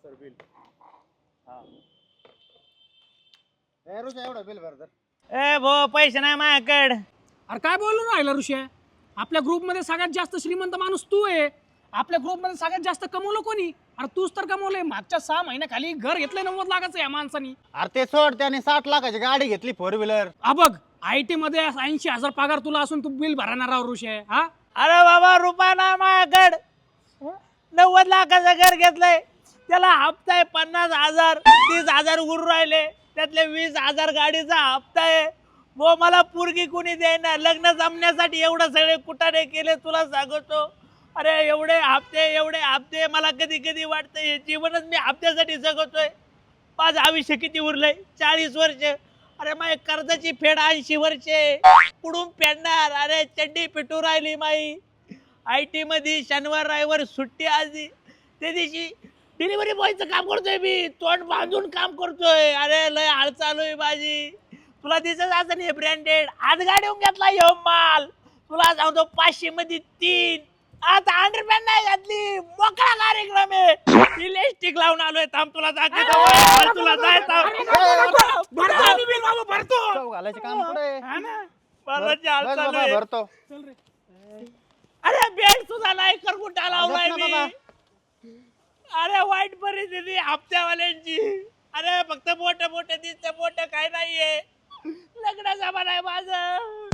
Sir bill. हा ऋषा एवढं bill भर तर. ए भो पैसे नाही माझ्याकडे. अरे काय बोलून राहिला ऋषी? आपल्या ग्रुपमध्ये सगळ्यात जास्त श्रीमंत माणूस तू आहे. आपल्या ग्रुपमध्ये सगळ्यात जास्त कमवलं कोणी? अरे तूच तर कमवलंय. मागच्या 6 महिन्याखाली घर घेतलंय 90 लाखाचं या माणसानी. अरे ते सोड, त्याने 60 लाखाची गाडी घेतली 4 व्हीलर. हा बघ, IT मध्ये 80,000 पगार तुला असून तू बिल भरणार आहोत ऋषी. हा अरे बाबा रुपया नाही माझ्याकडे. 90 लाखाचं घर घेतलंय, त्याला हप्ता आहे 50,000. 30,000 उरून राहिले, त्यातले 20,000 गाडीचा हप्ता आहे. वो मला पोरगी कुणी देईना. लग्न जमण्यासाठी एवढं सगळे कुटाणे केले तुला सांगतो. अरे एवढे हप्ते मला कधी कधी वाटतं हे जीवनच मी हप्त्यासाठी जगतोय. माझं आयुष्य किती उरलंय? 40 वर्ष. अरे माझ्या कर्जाची फेड 80 वर्षे. कुठून फेडणार? अरे चड्डी पिटू राहिली माई. IT मध्ये शनिवार रविवार सुट्टी आली. त्या दिवशी डिलिव्हरी बॉयचं काम करतोय मी. तोंड बांधून काम करतोय. अरे लय हाल चालू आहे माझी. तुला दिसत असं हे ब्रँडेड आज गाडीहून घेतला ह्यो माल. तुला सांगतो 500 मध्ये 3. आता अंडरपॅन्ट नाही घातली. मोकळा कार्यक्रम आहे. इलेस्टिक लावून आलोय. थांब तुला दाखवतो. तुला जायचं चव घालायचे काम कुठे? हाल चालू आहे. भरतो. अरे बेड सुद्धा नाही करकुटा लावलाय बस ना मी. बाबा. अरे वाईट परिस्थिती हप्त्यावाल्यांची. अरे फक्त मोठे दिसते, मोठं काय नाहीये. लग्न जमा नाही माझं.